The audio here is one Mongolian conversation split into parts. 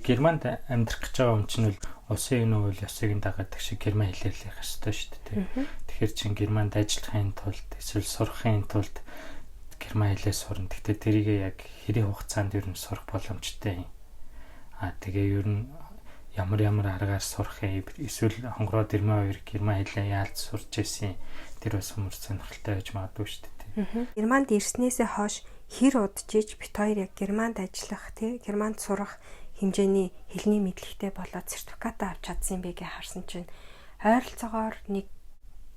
Германд амьдрах гэж байгаа хүн чинь улсын энэ үйл ёсыг дагаад шиг герман хэлээр л явах хэрэгтэй шүү дээ. Тэгэхээр чин германд ажиллахын тулд эсвэл сурахын тулд герман хэлээ сурна. Гэхдээ тэрийг яг хэрийн хугацаанд ер нь сурах боломжтой юм. Тэгээ ер нь ямар аргаар сурах юм эсвэл хонгороо дэрмэ хоёр герман хэлээ яалж сурч ирсэн тэр бас хүмүүс сонирхолтой байж магадгүй шүү дээ. Германд ирснээсээ хойш хэр удажж бит хоёр яг германд ажиллах тий германд сурах хэмжээний хэлний мэдлэгтэй болоод сертификат авч чадсан бэ гэж харсан чинь ойролцоогоор нэг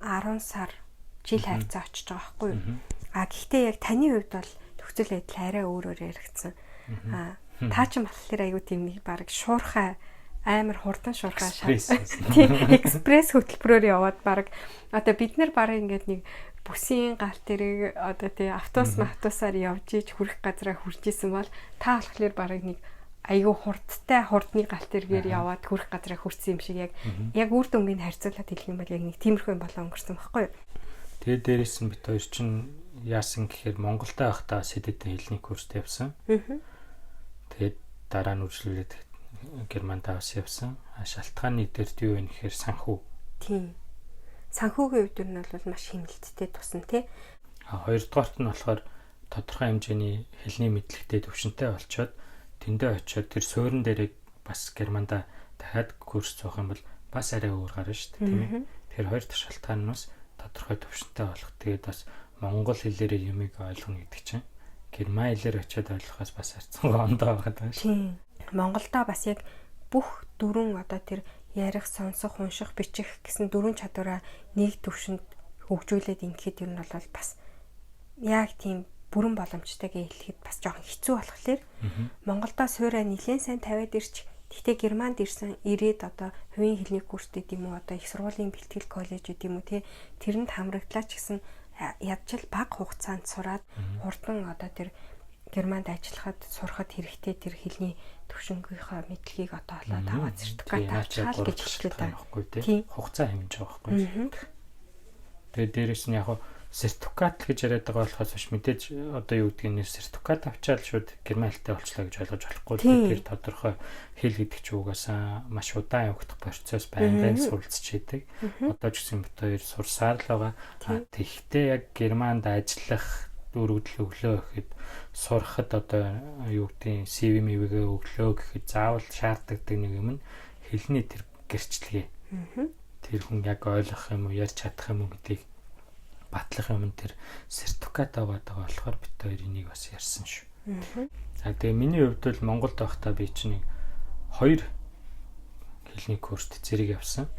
10 сар жил хайрцаа очиж байгаа байхгүй юу? Гэхдээ яг таны хувьд бол төгсөл байдал арай өөрөөр яригдсан. Та ч юм болохоор аюу тийм нэг баг шуурхай амар хурдан шуурхай экспресс хөтөлбөрөөр яваад баг одоо бид нар баг ингээд нэг бүсийн гал тэрэг одоо тий автобусаар явж иж хүрэх газараа хүрч исэн бол та болохоор баг нэг айгүй хурдны гал тэргээр яваад хүрэх газараа хүрсэн юм шиг яг үр дүнгийн харьцуулаад хэлэх юм бол яг нэг тиймэрхүү юм болоо өнгөрсөн байхгүй юу? Тэгээд дээрээс нь бит хоёр чинь яасан гэхээр Монголда байхдаа сэдэдэн хэлний курст явсан. Тэгээд дараа нь үргэлжлүүлээд Германд авс явсан. Шалтгааны дээрт юу вэ гэхээр санхүү. Тийм. Санхүүгийн хувьд нь бол маш хэмнэлттэй тусна тий. Хоёрдугаарт нь болохоор тодорхой хэмжээний хэлний мэдлэгтэй төвшөнтэй болчоод тэндээ очиод тэр суурин дээрээ бас Германда дахиад курс зоох юм бол бас арай өөр гарна шүү дээ тийм ээ. Тэгэхээр хоёр дахь шалтгаан нь бас тодорхой төвшөнтэй болох. Тэгээд бас монгол хэлээрээ юмыг ойлгоно гэдэг чинь герман хэлээр очиод ойлгохоос бас харьцангуй ондоо байгаа шүү. Тийм. Монголдо бас яг бүх дөрвөн одоо тэр ярих, сонсох, унших, бичих гэсэн дөрвөн чадвараа нэг төвшөнд хөгжүүлээд ингэхэд юм бол бас яг тийм бүрэн боломжтой гэж хэлэхэд бас жоохон хэцүү болохоор Монголдо суурай нэлээд сайн тавиад ирч гэхдээ Германд ирээд одоо хувийн хэлний курстэй юм уу одоо их сургуулийн бэлтгэл коллеж гэдэг юм уу тэрэнд хамрагдлаа ч гэсэн ядчил бага хугацаанд сураад хурдан одоо тэр Германд ажиллахад сурахад хэрэгтэй тэр хэлний төвшингийнхаа мэдлэгийг одоо олоод аваад сертификат авчаал гэж хэлдэг байхгүй тийм хугацаа хэмжиж байгаа байхгүй. Тэгээд дээрэс нь яг сертификат гэж яриад байгаа болохоос биш мэдээж одоо юу гэдгийг нэр сертификат авчаал шууд герман хэлтэй болчлаа гэж ойлгож болохгүй. Тэр тодорхой хэл гэдэг чинь угаасаа маш удаан явагдах процесс байнгын суралцж идэг. Одоо ч гэсэн бит хоёр сурсаар л байгаа. Тэгэхдээ яг германд ажиллах дөрвөлөө өглөө гэхэд сурахад одоо юу гэдгийг CV-гээ өглөө гэхэд заавал шаардлагадаг нэг юм нь хэлний тэр гэрчлэгээ. Тэр хүн яг ойлгох юм уу, ярьж чадах юм уу гэдгийг батлах юм тэр сертификат аваад байгаа болохоор бит хоёрын нэг бас ярьсан шүү. За тэгээ миний хувьд бол Монголд байхдаа би чинь 2 хэлний курст зэрэг явсан.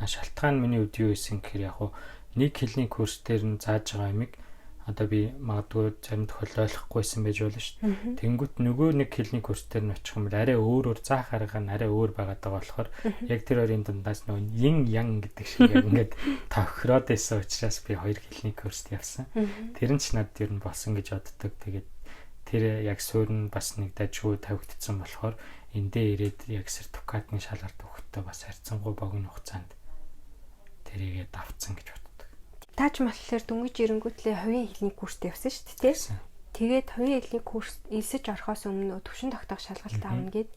Шалтгаан нь миний хувьд юу байсан гэхээр яг нэг хэлний курс дээр нь зааж байгаа юмыг одоо би магадгүй зарим тохиолдолд ойлгохгүйсэн байж болно шүү дээ. Тэнгүүт нөгөө нэг хэлний курс дээр нь очих юм бол арай өөрөөр заах арга нь арай өөр байгаад байгаа болохоор яг тэр хоёрын дундаас нөгөө yin yang гэдэг шиг ингээд тохироод байсан учраас би 2 хэлний курст явсан. Тэр нь ч надад ер нь болсон гэж боддог. Тэгээд тэр яг суурь нь бас нэг дажгүй тавигдсан болохоор эндээ ирээд яг сертификатны шалгалт өгөхдөө бас харьцангуй богино хугацаанд тэрийгээ давцсан гэж боддог. Тааж болохоор дөнгөж ирэнгүүтлээ хувийн хэлний курст явсан шүү дээ тий. Тэгээд хувийн хэлний курст элсэж орохоос өмнө төвшин тогтоох шалгалт авна гэд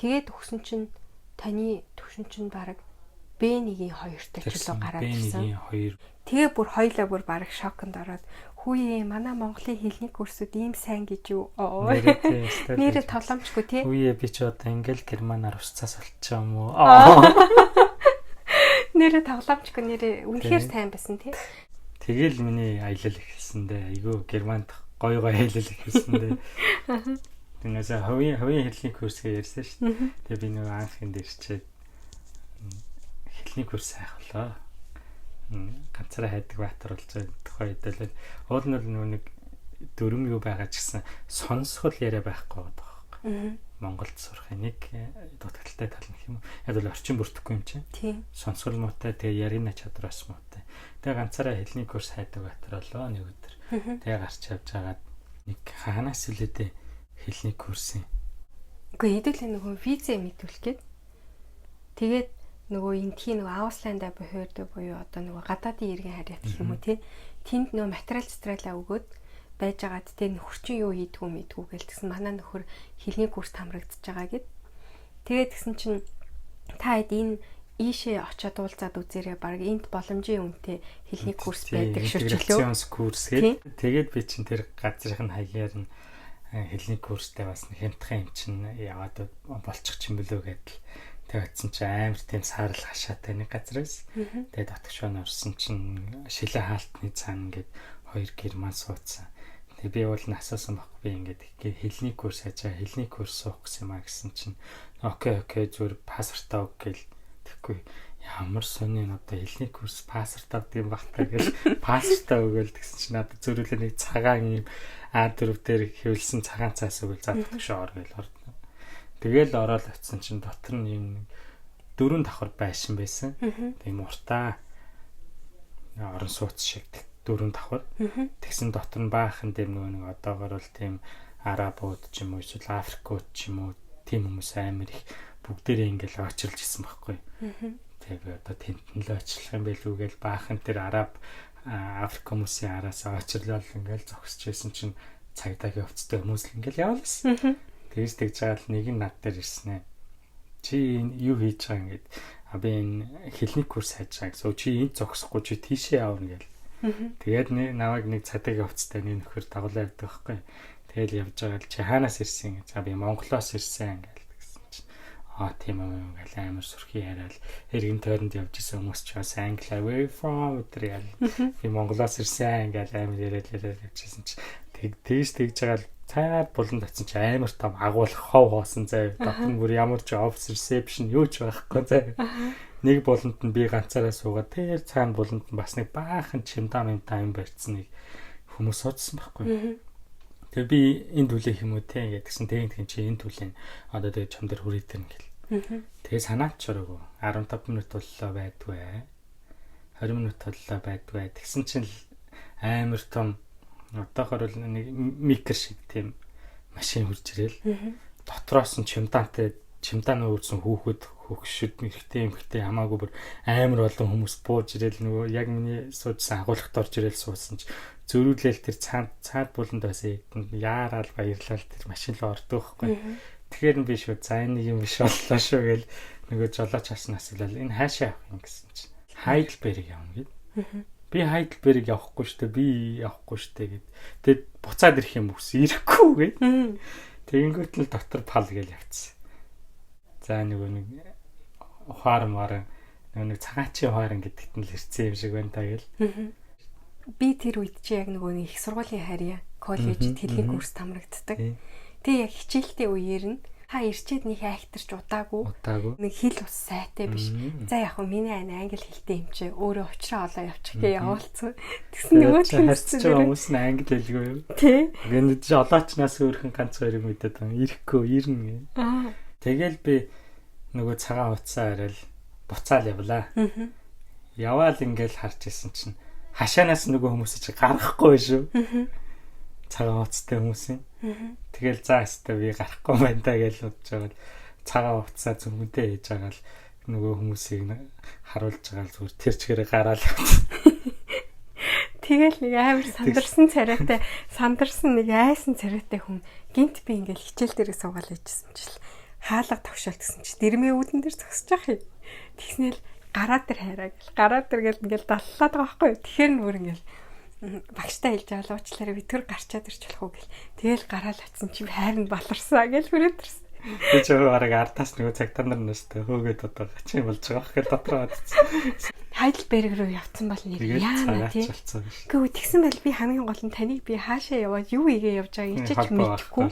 тэгээд өгсөн чинь таны төвшин чинь баг B1-ийн 2-т ч л гараад ирсэн. B1-ийн 2. Тэгээ бүр хоёлаа бүр баг шоконд ороод хүүе манай Монголын хэлний курсууд ийм сайн гэж юу? Нэрээ тоглоомчгүй тий. Хүүе би ч одоо ингээл германаар усцаас болчихоо юм уу? Нэрээ тоглоомчгүй нэрээ үнэхээр сайн байсан тий. Тэгэл миний аялал ихэлсэн дээ. Айгүй германд гоё аялал ихэлсэн дээ. Тэгээс хувийн хэлний курсгээ ярьсан шүү дээ. Тэгээ би нөгөө анхын дээр чичээд хэлний курс хайх болоо. Ганцаараа хайдаг байтар болж байгаа тухай хэдэлээ. Уул нь нөгөө нэг дөрөм юу байгаа ч гэсэн сонсгол яриа байхгүй байгаа байхгүй. Монголд сурах нэг дутагдaltaй тал нь юм. Яг л орчин бүртгэхгүй юм чинь. Сонсгол муутай тэгээ ярианы чадвараас муутай. Тэгээ ганцаараа хэлний курс хайдаг байтар болоо нэг өдөр. Тэгээ гарч явж байгаад нэг хаанаас илээдээ хэлний курсын. Үгүй хэдүүлээ нөгөө визээ мэдүүлэх гээд. Тэгээд нөгөө энтхийн нөгөө Аусландаа буюу одоо нөгөө гадаадын иргэн харьяат гэх юм уу тий. Тэнд нөгөө материалаа өгөөд байжгаад тэ нөхөрчин юу хийдгүү мэдгүү гээл тэгсэн манай нөхөр хэлний курс хамрагдчихж байгаа гэд. Тэгээд тэгсэн чинь та хэд энэ ийшээ очиод уулзаад үзээрэй, баг энд боломжийн үнэтэй хэлний курс байдаг шүү ч лөө. Интеграционс курс гэдэг. Тэгээд би чинь тэр газрын хаягаар нь хэлний курстэй бас хямдхан юм чинь яваад болчих юм болоо гэдэл. Тэгсэн чинь амар тийм саарл хашаатай нэг газраас. Тэгээд дотгошоо орсон чинь шилээ хаалтны цаана ингээд 2 герман суудсан. Тэгээ би бол насаасан баг би ингээд хэлний курс хажаа хэлний курс суух гэсэн юм а гэсэн чинь окей зүгээр паспортаа өг гэл. Тэгэхгүй ямар сони одоо хэлний курс паспортаа өгдөг юм багтаа гэл паспортаа өгөөл гэсэн чинь надад зөрүүлээ нэг цагаан юм А4 дээр хэвлсэн цагаан цаас өгөл задагшоо ор гэл ордно. Тэгэл ороод очисон чинь дотор нь юм 4 давхар байшин байсан. Тийм уртаа орон сууц шиг 4 давхар. Тэгсэн дотор нь баахан дээр нэг одоогор бол тийм арабууд ч юм уу эсвэл африкууд ч юм уу тийм хүмүүс амар их бүгдээрээ ингээл очирлж исэн байхгүй. Тэгээ одоо тентэн л очлох юм байлгүй гээл баахан тэр араб Африк хүмүүсийн араас очирлол ингээл зогсож байсан чинь цагдаагийн хувцастай хүмүүс л ингээл явуулсан. Тэгж жаал нэг нь над дээр ирсэн ээ. Чи юу хийж байгаа ингээд би энэ хэлний курс хайж байгаа гэсэн. Чи энд зогсохгүй чи тийшээ явна гээл. Тэгээд наваг нэг цагдаагийн хувцастай нэг нөхөр дагуулаа явдаг байхгүй. Тэгэл явж байгаа л чи хаанаас ирсэн гэж. Би Монголоос ирсэн гээл. Тийм юм ингээл амар сүрхий яриад эргэн тойронд явж исэн хүмүүс ч бас англи where from гэдэг би Монголоос ирсэн ингээл амар яриад явжсэн чи тэгж байгаа л цаад булан татсан чи амар том агуулах хов хоосон заяа дотор нь бүр ямар ч office reception юу ч байхгүй заяа нэг буланд нь би ганцаараа суугаад тэр цаана буланд нь бас нэг баахан чимдам юм барьцсан нэг хүмүүс суудсан байхгүй. Тэгээ би энэ түлээх юм уу те гэдгсэн тэгин чи энэ түлэн одоо тэгээ чам дээр хүрээд ирнэ гэл. Тэгээ санаач чараагүй 15 минут боллоо байдгүй 20 минут боллоо байдгүй тэгсэн чинь амар том одоохор бол нэг микр шиг тийм машин хурж ирэл дотроос нь чимдааны үүрсэн хүүхэд хөгшөд эмхтэй хамаагүй бүр амар олон хүмүүс бууж ирэл нөгөө яг миний суужсан агуулгад орж ирэл суусан ч зөрүүлэл тэр цаад буланд бас яарал баярлал тэр машин руу ордог байхгүй. Тэгэхээр би шүү за энэ юм биш боллоо шүү гэл нөгөө жолооч хаснаас л энэ хаашаа явах юм гэсэн чинь Хайдлберг явна гэд. Би Хайдлберг явахгүй шүү дээ. Би явахгүй шүү дээ гэд. Тэгэд буцаад ирэх юм үс ирэхгүй гэд. Тэгэнгүүт л дотор пал гэл явцсан. За нөгөө нэг ухаармаар нөгөө цагаачийн ухаарын гэдэгт нь л ирсэн юм шиг байна та гэл. Би тэр үед чи яг нөгөө их сургуулийн харьяа коллежид хэлний курс тамрагддаг. Тэг яг хичээлтэй үеэр нь та ирчээд нэг актарч удаагүй. Нэг хэл ус сайтай биш. За яг хөө миний англи хэлтэй юм чи өөрөө уучраа олоо явчих гээ явуулсан. Тэгсэн нөгөө хэлсэн хүмүүс нь англи хэлгүй юу? Тий. Гэнэ чи олоочнаас өөрхөн ганц хоёрыг мэдээд байгаа. Ирэхгүй ирнэ. Тэгэл би нөгөө цагаан уцаа арил буцаал явлаа. Яваал ингээл харж исэн чинь хашаанаас нөгөө хүмүүс чи гарахгүй шүү. Цагаан уцтай хүмүүсийн. Тэгэл за өстө би гарахгүй байна да гэж бодож байгаа л цагаан уцаа зүмгэнтэй хийж байгаа л нөгөө хүмүүсийг харуулж байгаа л зүгээр тэр чигээрээ гараал. Тэгэл нэг амар сандарсан нэг айсан царайтай хүн гинт би ингээл хичээл дээрээ суугаал ээжсэн чил хаалга тавшаал гэсэн чи дэрмээ үүдэн дээр зогсож байгаа юм. Тэгснээл гараа дээр хайраа гэл гараа дээр гэл ингээл даллаад байгаа байхгүй. Тэгэхээр нүр ингээл багштай хэлж байгаа л уучлаарай би тэр гарчаад ирч болох уу гэл. Тэгэл гараал атсан чи хайранд баларсаа гэл хүрээдэрсэн. Би ч өөрөөр ардаас нөгөө цагтаа нар нэстэй хөөгд одоо гачийн болж байгаа хэрэг дотроо атсан. Хайдлберг руу явцсан бол нэр яана тий. Гэхдээ тэгсэн байл би хамгийн гол нь таныг би хаашаа яваад юу игээ явж байгааг ичиж мэдэхгүй.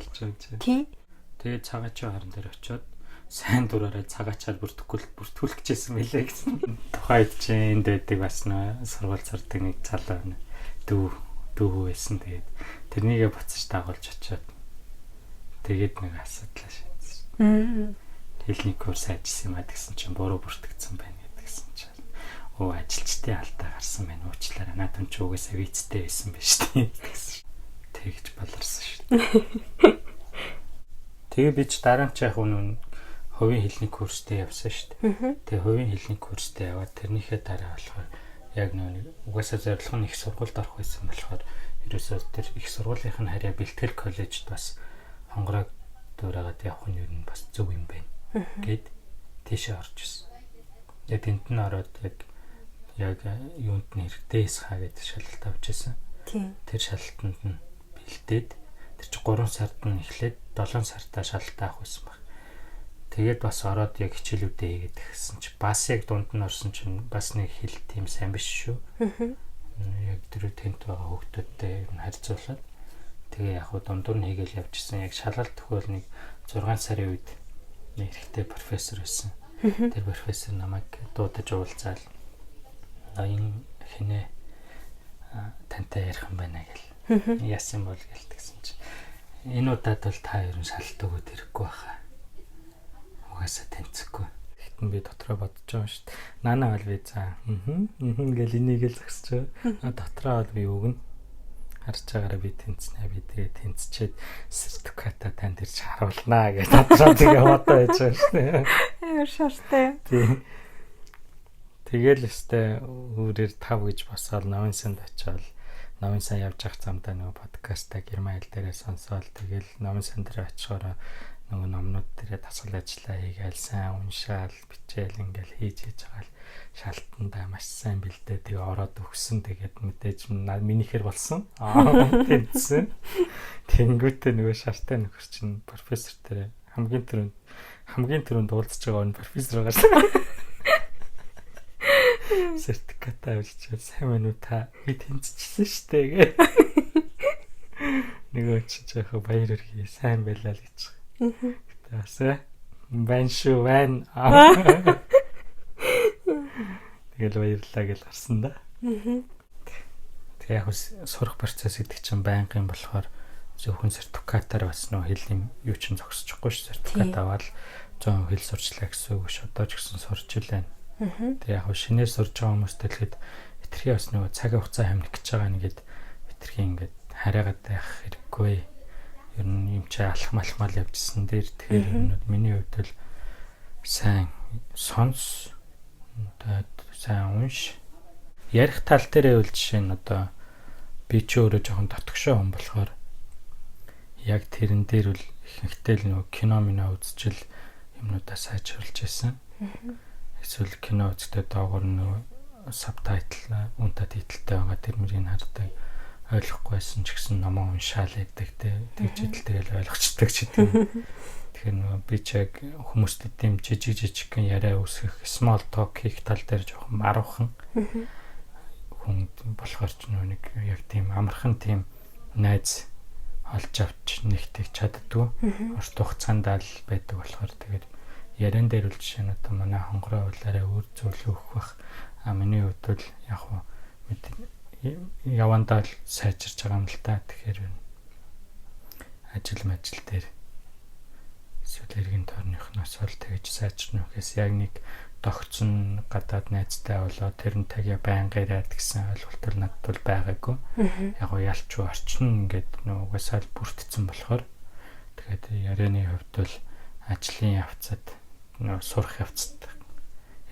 Тий. Тэгээ цагаачаа харан дээр очиод сайн дураараа цагаачаар бүртгүүлэх гэжсэн мэлээ гэсэн. Тухайд чи энд байдаг бас нөө сургууль цардаг нэг залуу байна. Дүү байсан. Тэгээд тэрнийгээ буцаж дагуулж очиод тэгээд нэг асуудал шийдсэн. Хэлний курс ажилласан юм а гэсэн чинь буруу бүртгэгдсэн байна гэдгсэн чинь ажилчдын алдаа гарсан байна. Уучлаарай. Наадам ч угаасаа вицтэй байсан байж тээ гэсэн. Тэгж баларсан шүү. Тэгээ би ч дараа нь ч яг үнэн хувийн хэлний курстэй явсан шүү дээ. Тэгээ хувийн хэлний курстэй яваад тэрнийхээ дараа болохоор яг нэг угаасаа зорилго нь их сургуульд орох байсан болохоор ерөөсөө тэр их сургуулийнхын харьяа бэлтгэл коллежид бас хонгороо дуурайгаад явах нь юу нь бас зөв юм байна. гэд тийшээ орж ирсэн. Яг тэнд нь ороод яг юунд нь хэрэгтэйс хаа гэдэг шалгалт авч ирсэн. Тэр шалгалтанд нь бэлдээд тэр чи 3 сард нь эхлээд 7 сартаа шалгалт авах байсан баг. Тэгээд бас ороод яг хичээлүүдээ хийгээд гисэн чи бас яг дунд нь орсон чинь бас нэг хэл тийм сайн биш шүү. Яг тэр тент байгаа хүүхдүүдтэй харьцуулаад тэгээ яг дундуур нь хийгээл явчихсан. Яг шалгалт төгөөл нэг 6 сарын үед нэг хэрэгтэй профессор байсан. Тэр профессор намайг дуудаж уулзаал ноён хинэ тантай ярих юм байна гэл. Яасан бол гэлтгсэн чи. Энэ удаад бол та ерөн шалгалт өгөөд ирэхгүй баха. Угаасаа тэнцэхгүй. Гэтэн би дотроо бодож байгаа шүү дээ. Наана бол би за гэл энийг л зогсож байгаа. Дотроо бол би өгнө. Харж байгаараа би тэнцнэ. Би тэгээ тэнцчихэд сертификата танд ирж харуулнаа гэж дотроо тэгээ бодоо байж байгаа шүү дээ. Амар шартай. Тийм. Тэгэл өстэй өөрөөр 5 гэж босоод Новын санд очиод Новын сан явж явах замдаа нөгөө подкастаа герман хэл дээрээ сонсоод тэгэл Новын сан дээр очихоор нөгөө номнууд дээрээ дасгал ажиллаа хийгээл сайн уншаал бичээл ингээл хийж байгаа л шалтандаа маш сайн бэлдээ тэгээ ороод өгсөн тэгээд мэдээж минийхэр болсон тэнцсэн тэнгүүтээ нөгөө шартай нөхөр чинь профессор дээр хамгийн түрүүнд уулзж байгаа нь профессор байгаа сертификат авчиж сайн мэн үү та би тэнцчихсэн штэ гэ. Нөгөө чи жоохон баяр хүргэе сайн байлаа л гэж. Гэтээ байна шүү байна. Тэгэл баярлаа гэж гарсан да. Тэгээ яг сурах процесс гэдэг чинь байнгын болохоор зөвхөн сертификатаар бас нөө хэлний юу ч зогсчихгүй ш сертификат аваад 100% хэл сурчлаа гэсэн үг ш одоо ч гэсэн сурч илээ. Тэгээ яг шинээр сурж байгаа хүмүүстэй хэлэхэд хитрхи бас нөгөө цаг хугацаа хамнах гэж байгаа нэгэд хитрхи ингээд хараагаад байх хэрэггүй. Ер нь юм чи алхмал явжсэн дээр тэгэхээр миний хувьд л сайн сонс сайн унш ярих тал дээрээ үл жишээ нь одоо би ч өөрөө жоохон дотгошоо хүн болохоор яг тэрэн дээр үл ихэнхдээ л нөгөө кино минь үзчихэл юмнуудаа сайжруулж байсан. Эсвэл кино үзэхдээ доогоор нөгөө сабтайтл унтаатитлтэй байгаа тэр мөрийг хардаг ойлгохгүйсэн ч гэсэн номоо уншаал гэдэг тэгж тэгэл ойлгочдөг ч гэдэг. Тэгэхээр нөгөө би ч яг хүмүүстэй тийм жижиг яриа үүсгэх small talk хийх тал дээр жоохон маруухан хүн болохоор ч нэг яг тийм амархан тийм найз олж авч нэгтгэж чаддгүй. Урт хугацаанд л байдаг болохоор тэгээд ярен дээр үл жишээ нь одоо манай хонгороо улаараа өөр зүйл өгөх бах. Миний хувьд бол яг хуу явандаа л сайжирч байгаа юм л та. Тэгэхээр ажил дээр эсвэл эргэн тойрныхноос бол тэгж сайжирна гэхээс яг нэг тогтсон гадаад найзтай болоо тэр нь тагья байнга яриад гэсэн ойлголт бол надад бол байгаагүй. Яг гоо ялчгүй орчин ингээд угаасаа л бүрдсэн болохоор тэгээд ярианы хувьд бол ажлын явцад сурах явцад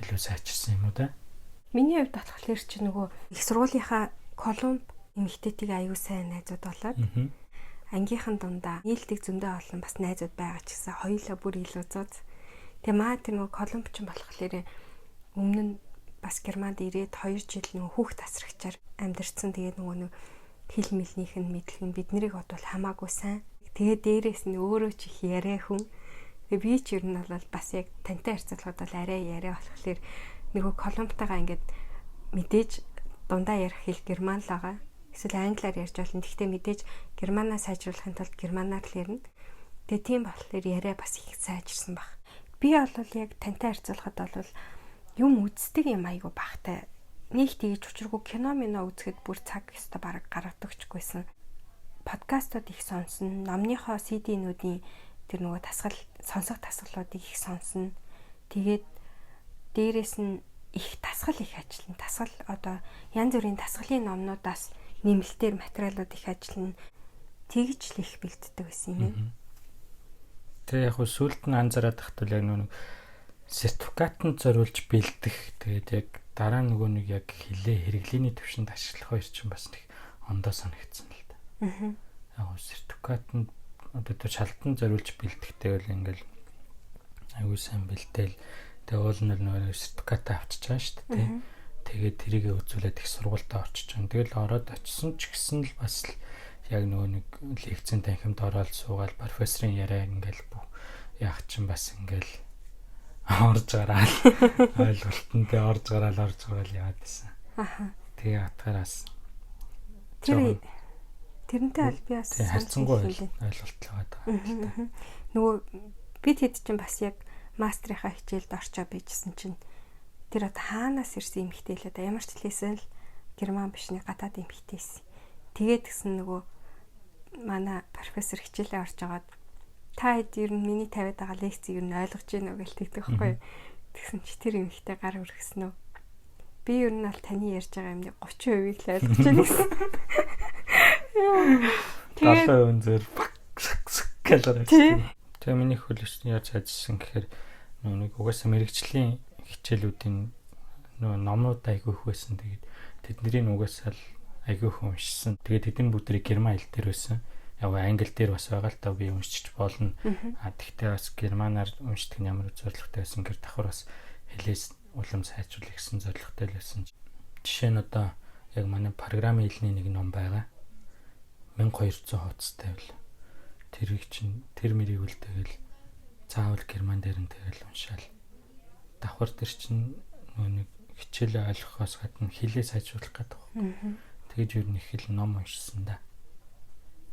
илүү сайжирсан юм уу да? Миний хувьд болохоор чи нөгөө их сургуулийнхаа Колумб эмэгтэйтийг аягүй сайн найзууд болоод ангийнхан дундаа нийлдэг зөндөө олон бас найзууд байгаа ч гэсэн хоёулаа бүр илүү зуз. Тэгээ маа тэр нөгөө Колумб ч болохоор өмнө нь бас Германд ирээд 2 жил нөгөө хүүхд тасрагчаар амьдэрсэн. Тэгээд нөгөө хэл мэлнийх нь мэдлэг нь биднийг бодвол хамаагүй сайн. Тэгээ дээрээс нь өөрөө ч их яриа хүн. Тэгээ би ч ер нь бол бас яг тантай харьцуулахад бол арай яриа болохоор нөгөө Колумбтайгаа ингээд мэдээж дундаа ярих хэл герман л байгаа. Эсвэл англиар ярьж болно. Гэхдээ мэдээж германаа сайжруулахын тулд германаар л ярина. Тэгээ тийм болохоор яриа бас их сайжирсан баг. Би бол яг тантай харьцуулахад бол юм үздэг юм айгу багтай. Нэг тийж учиргүй кино мино үзэхэд бүр цаг өстө бараг гаргадагчгүйсэн. Подкастууд их сонсно. Номныхоо CD-нүүдийн тэр нөгөө сонсох тасгалуудыг их сонсно. Тэгээд дээрэс нь их тасгал их ажиллана. Тасгал одоо янз бүрийн тасгалын номнуудаас нэмэлтээр материалууд их ажиллана. Тэгж л их бэлддэг гэсэн юм. Тэгээ яг сүүлд нь анзаараад тахтал яг нэг сертификатанд зориулж бэлдэх. Тэгээд яг дараа нөгөө нэг яг хилээ хэрэглээний төвшөнд ашиглах хоёр чинь бас нэг ондоо санагдсан л да. Яг сертификатанд одоо тэр шалтан зориулж бэлдэхтэй бол ингээл Аюу сайн бэлдээл. Тэгээ уул нь нөгөө сертификат авчиж байгаа шүү дээ. Тэгээд тэрийгэ үзүүлээд их сургуультай орчиж байгаа. Тэгэл ороод очисон ч гэсэн л бас л яг нөгөө нэг лекцэн танхимд ороод суугаад профессорын яриа ингээл яах чинь бас ингээл орж гараал ойлголтондөө орж гараал яваад байсан. Тэгээ атгараас тэрнтэй аль би бас хайцангуй ойлголт л байгаа. Нөгөө бид хэд чинь бас яг мастрынхаа хичээлд орчоо байжсэн чинь тэр одоо хаанаас ирсэн эмэгтэй л одоо ямар ч хэлээсээ л герман бишний гадаад эмэгтэйсэн. Тэгээд гисэн нөгөө манай профессор хичээлээ орж агаад та хэд ер нь миний тавиад байгаа лекцийг ер нь ойлгож байна уу гэж тэгдэг байхгүй. Тэгсэн чи тэр эмэгтэй гар өргөсөн үү? Би ер нь бол таны ярьж байгаа юмны 30%-ийг л ойлгож байна гэсэн. Тэгээд өндөр гэлэрэг. Тэгээ миний хөлөсний яаж ажилласан гэхээр нэг угаасаа мэрэгжлийн хичээлүүдийн нөгөө номнууд айгүй их байсан. Тэгээд тэдний угаасаа л айгүй их уншсан. Тэгээд тэдний бүгдийг герман хэл дээр байсан. Яг англи дээр бас байгаа л та би уншиж болно. Тэгтээ бас германаар уншдаг нь ямар зорилготой байсан гэр давхар бас хэлээс улам сайжруулах гэсэн зорилготой л байсан. Жишээ нь одоо яг манай програмын хэлний нэг ном байгаа. 1200 хуудастай байл. Тэрийг чинь тэр мэрийг үл тэгэл заавал герман дээр нь тэгэл уншаал. Давхар дээр чинь нэг хичээлээ ойлгохоос гадна хэлээ сайжруулах гэдэг байна. Тэгэж юу нэг хэл ном уншсан да.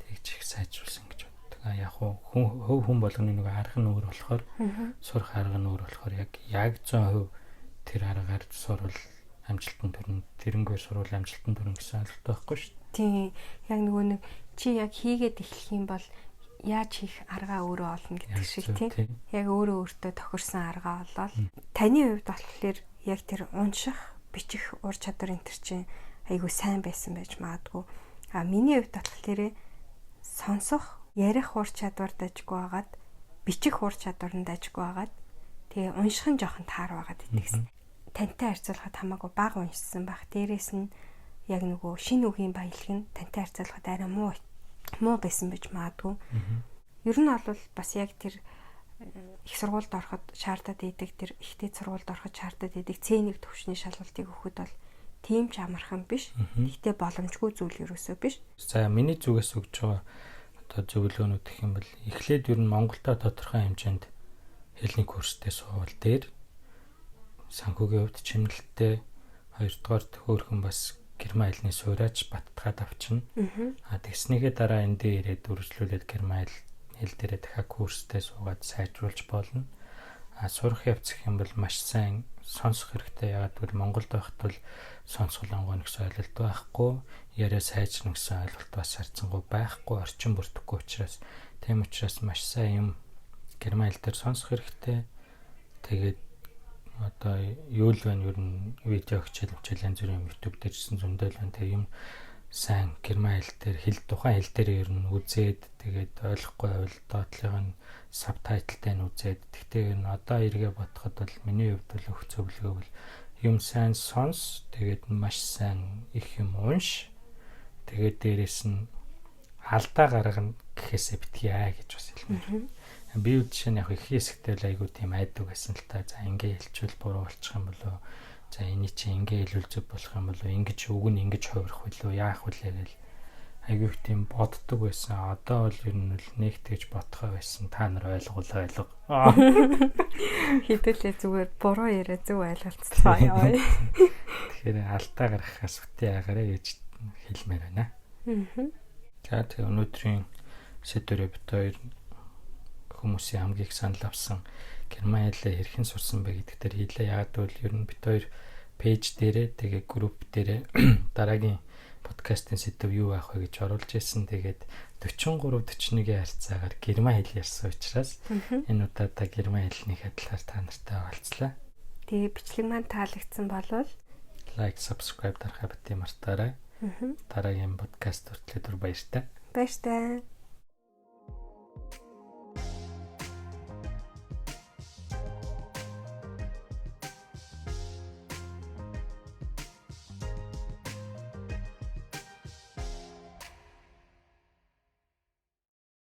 Тэгж их сайжруулсан гэж боддог. Яг хүн болгоны нэг арга нь өөр болохоор сурах арга нь өөр болохоор яг 100% тэр аргаар сурвал амжилтанд хүрнэ. Тэрнгээр сурвал амжилтанд хүрнэ гэсэн ойлголт байхгүй шүү дээ. Тийм. Яг нөгөө нэг чи яг хийгээд эхлэх юм бол яаж хийх аргаа өөрөө олно гэдэг шиг тийм. Яг өөртөө тохирсон аргаа олоод таны хувьд болохоор яг тэр унших, бичих ур чадвар энэ төр чинь айгүй сайн байсан байж магадгүй. Миний хувьд болохоор сонсох, ярих ур чадвар дажгүй байгаад, бичих ур чадварнд дажгүй байгаад, тэгээ унших нь жоохон таар байгаад идэгсэн. Тантай харьцуулахад хамаагүй бага уншсан байх. Дээрээс нь яг нөгөө шинэ үгийн баялаг нь тантай харьцуулахад арай муу байсан байж магадгүй. Ер нь бол бас яг тэр их сургуульд ороход шаардаад идэг тэр ихтэй сургуульд ороход шаардаад идэг C1 төвшний шалгалтыг өгөхөд бол тийм ч амархан биш. Гэхдээ боломжгүй зүйл ерөөсөө биш. За миний зүгээс өгж байгаа одоо зөвлөгөөнүүд гэх юм бол эхлээд ер нь Монголда тодорхой хэмжээнд хэлний курстэй суувал дээр санхүүгийн хувьд чимнэлттэй, хоёрдугаар хөөрхөн бас герман хэлний суурайч баттгаад авчна. Тэгснийхээ дараа энэ дээр ирээд үргэлжлүүлээд герман хэл дээрээ дахиад курстэй суугаад сайжруулж болно. Сурах явц гэх юм бол маш сайн сонсох хэрэгтэй. Ягаад гэвэл Монголд байхад бол сонсгол онгойн гэсэн ойлголт байхгүй, яриа сайжрна гэсэн ойлголт бас харьцангуй байхгүй, орчин бүрдэхгүй учраас тийм учраас маш сайн юм герман хэл дээр сонсох хэрэгтэй. Тэгээд одоо юу л байна ер нь видео хичээл янз бүрийн YouTube дээр гэсэн зөндөл байна. Тэгээ юм сайн герман хэл дээр тухайн хэл дээр ер нь үзээд тэгээд ойлгохгүй байвал доотлогын сабтайтлтай нь үзээд тэгтээ энэ одоо эргээ бодоход бол миний хувьд бол өгч зөвлөгөө бол юм сайн сонс, тэгээд маш сайн их юм унш, тэгээд дээрэс нь алдаа гаргана гэхээсээ битгий гэж бас хэлмээр. Би жишээ нь яг их хэсэгтэй л айгуу тийм айдаг байсан л та. За ингээ хэлчихвэл буруу болчих юм болоо. За энийг чи ингээ хэлвэл зөв болох юм болоо. Ингэж үг нь ингэж хувирах билүү, яах вүлээ гэл айгуу их тийм боддог байсан. Одоо бол ер нь нэг тэгж бодхоо байсан. Та нар ойлгоо. Хэдүүлээ зүгээр буруу яриа зөв ойлголцлоо яа. Тэгэхээр алдаа гаргахаас үтэй ягараа гэж хэлмээр байна. За тэгээ өнөөдрийн сэдвэрээ бит хоёр хүмүүсийн хамгийн их санал авсан герман хэлээ хэрхэн сурсан бэ гэдэг дээр хэлээ. Яагаад гэвэл ер нь бит хоёр пэйж дээрээ тэгээ групп дээрээ дараагийн подкастын сэдв юу байх вэ гэж оруулж ирсэн. Тэгээд 43-41-ийн харьцаагаар герман хэл ярьсан учраас энэ удаа герман хэлнийхээ талаар та нартай хуваалцлаа. Тэгээ бичлэг маань таалагдсан болвол лайк, subscribe дарахаа бити мартаарай. Дараагийн подкаст хүртэл баяртай. Баяртай.